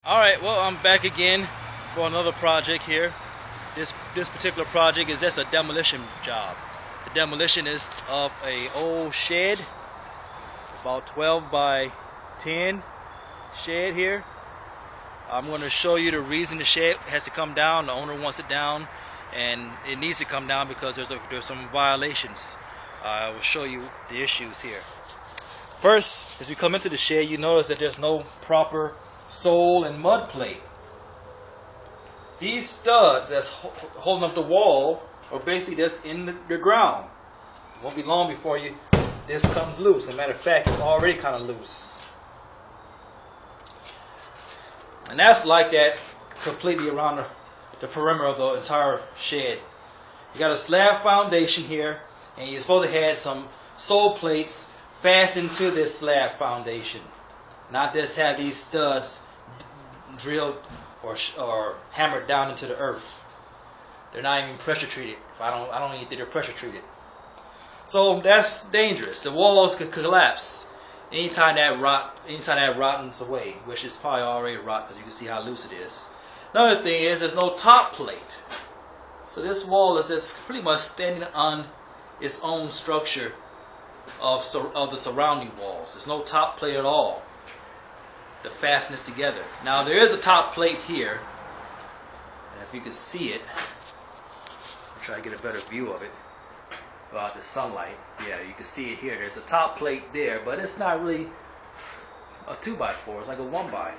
Alright, well, I'm back again for another project here. This particular project is just a demolition job. The demolition is of a old shed, about 12 by 10 shed here. I'm going to show you the reason the shed has to come down. The owner wants it down, and it needs to come down because there's some violations. I will show you the issues here. First, as you come into the shed, you notice that there's no proper sole and mud plate. These studs that's holding up the wall are basically just in the ground. It won't be long before this comes loose. As a matter of fact, it's already kind of loose. And that's like that completely around the perimeter of the entire shed. You got a slab foundation here, and you're supposed to have some sole plates fastened to this slab foundation. Not just have these studs drilled or hammered down into the earth. They're not even pressure treated. I don't even think they're pressure treated. So that's dangerous. The walls could collapse anytime that rottens away, which is probably already rot because you can see how loose it is. Another thing is there's no top plate. So this wall is just pretty much standing on its own structure of the surrounding walls. There's no top plate at all to fasten this together. Now there is a top plate here, and if you can see it, I'll try to get a better view of it about the sunlight. Yeah, you can see it here. There's a top plate there, but it's not really a 2x4. It's like a 1x.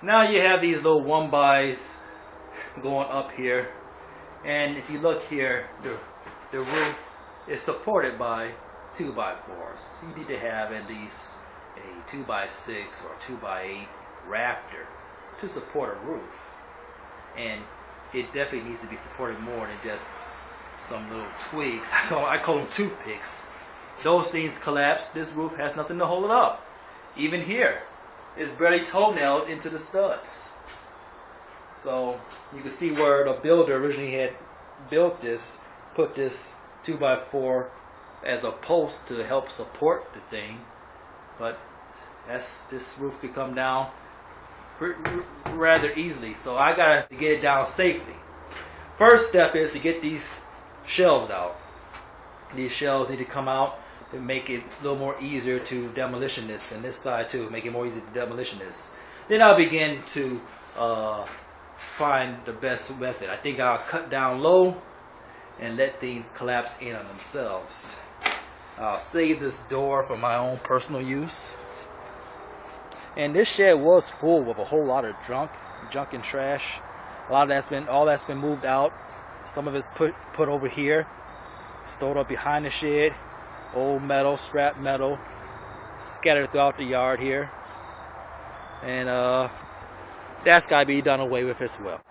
Now you have these little 1x's going up here, and if you look here, the roof is supported by 2x4s. You need to have at least a 2x6 or 2x8 rafter to support a roof, and it definitely needs to be supported more than just some little twigs. I call them toothpicks. Those things collapse. This roof has nothing to hold it up. Even here, it's barely toenailed into the studs. So you can see where the builder originally had built this, put this 2x4 as a post to help support the thing, but this roof could come down rather easily. So I gotta get it down safely. First step is to get these shelves out. These shelves need to come out and make it a little more easier to demolition this, and this side too, make it more easy to demolition this. Then I'll begin to find the best method. I think I'll cut down low and let things collapse in on themselves. I'll save this door for my own personal use. And this shed was full with a whole lot of junk and trash. All that's been moved out. Some of it's put over here, stored up behind the shed. Old metal, scrap metal, scattered throughout the yard here. And that's got to be done away with as well.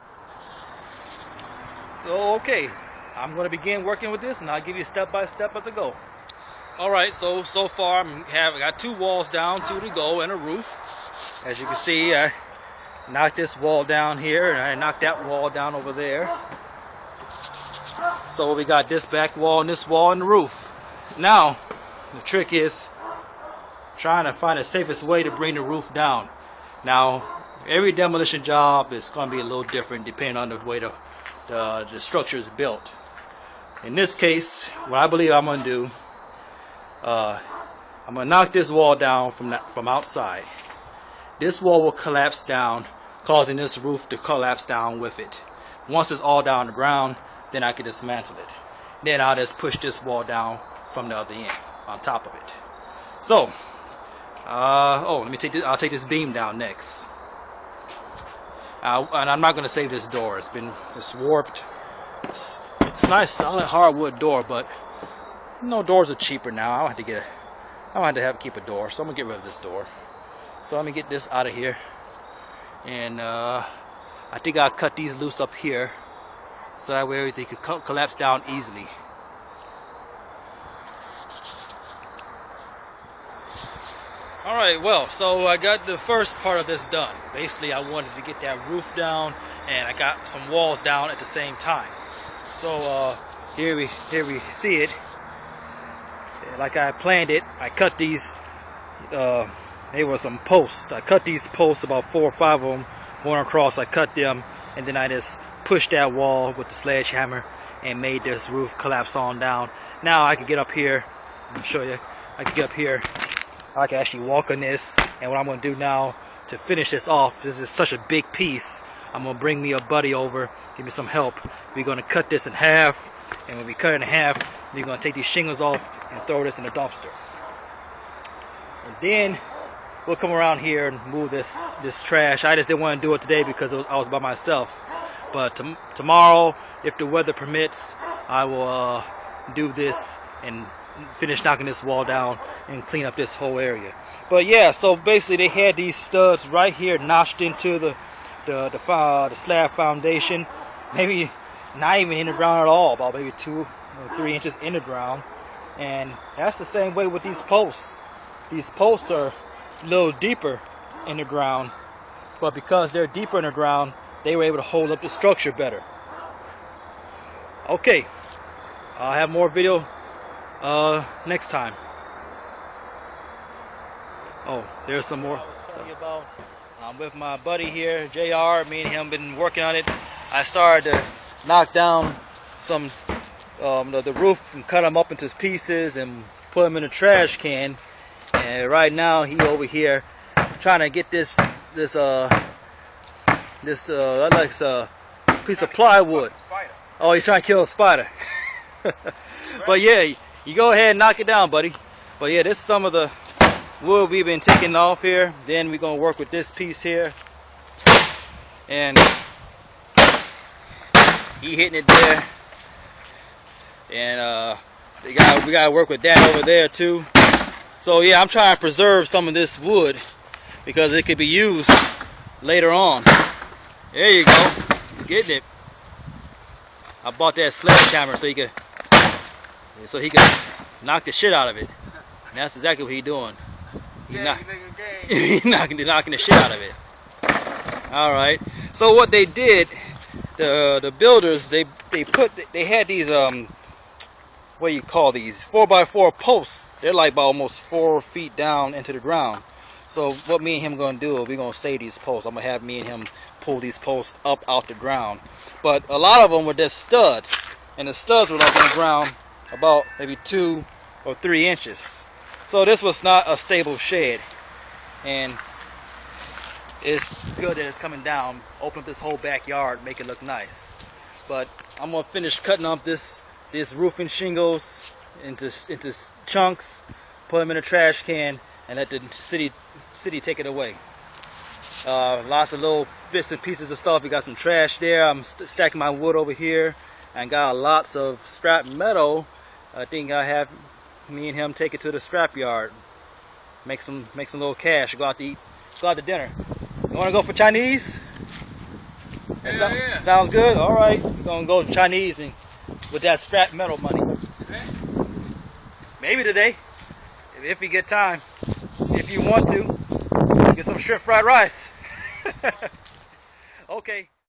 So okay, I'm going to begin working with this, and I'll give you step by step as I go. Alright, so far I got 2 walls down, 2 to go, and a roof. As you can see, I knocked this wall down here, and I knocked that wall down over there. So we got this back wall and this wall and the roof. Now, the trick is trying to find the safest way to bring the roof down. Now, every demolition job is going to be a little different depending on the way the structure is built. In this case, what I believe I'm going to do, I'm going to knock this wall down from outside. This wall will collapse down, causing this roof to collapse down with it. Once it's all down on the ground, then I can dismantle it. Then I'll just push this wall down from the other end, on top of it. So, let me take this. I'll take this beam down next. And I'm not going to save this door. It's warped. It's a nice solid hardwood door, but doors are cheaper now. I don't have to keep a door, so I'm gonna get rid of this door. So let me get this out of here, and I think I'll cut these loose up here, so that way everything could collapse down easily. Alright, well, so I got the first part of this done. Basically, I wanted to get that roof down, and I got some walls down at the same time. So here we see it. Like I planned it, I cut these They were some posts. I cut these posts, about 4 or 5 of them going across. I cut them, and then I just pushed that wall with the sledgehammer and made this roof collapse on down. Now I can get up here. Let me show you. I can get up here. I can actually walk on this. And what I'm going to do now to finish this off, this is such a big piece, I'm going to bring me a buddy over, give me some help. We're going to cut this in half. And when we cut it in half, we're going to take these shingles off and throw this in the dumpster. And then we'll come around here and move this trash. I just didn't want to do it today because I was by myself. But tomorrow, if the weather permits, I will do this and finish knocking this wall down and clean up this whole area. But yeah, so basically they had these studs right here notched into the slab foundation. Maybe not even in the ground at all, about maybe 2 or 3 inches in the ground. And that's the same way with these posts. These posts are a little deeper in the ground, but because they're deeper in the ground, they were able to hold up the structure better. Okay, I'll have more video next time. Oh, there's some more stuff. I'm with my buddy here, JR. Me and him been working on it. I started to knock down some the roof and cut them up into pieces and put them in a trash can. And right now he over here trying to get this piece of plywood. Oh, he's trying to kill a spider. But yeah, you go ahead and knock it down, buddy. But yeah, this is some of the wood we've been taking off here. Then we're gonna work with this piece here, and he hitting it there. And we gotta work with that over there too. So yeah, I'm trying to preserve some of this wood because it could be used later on. There you go, getting it. I bought that sledgehammer so he could knock the shit out of it. And that's exactly what he's doing. He's knocking the shit out of it. All right. So what they did, the builders, they had these what do you call these, 4x4 posts. They're like about almost 4 feet down into the ground. So what me and him gonna do, we're gonna save these posts. I'm gonna have me and him pull these posts up out the ground. But a lot of them were just studs, and the studs were like on the ground about maybe 2 or 3 inches. So this was not a stable shed, and it's good that it's coming down, open up this whole backyard, make it look nice. But I'm gonna finish cutting up this roofing shingles into chunks, put them in a trash can, and let the city take it away. Lots of little bits and pieces of stuff. We got some trash there. I'm stacking my wood over here, and got lots of scrap metal. I think I have me and him take it to the scrap yard, make some little cash, go out to eat, go out to dinner. You want to go for Chinese? Yeah. Sounds good. All right, we're gonna go to Chinese and with that scrap metal money. Okay. Maybe today, if we get time. If you want to, get some shrimp fried rice. Okay.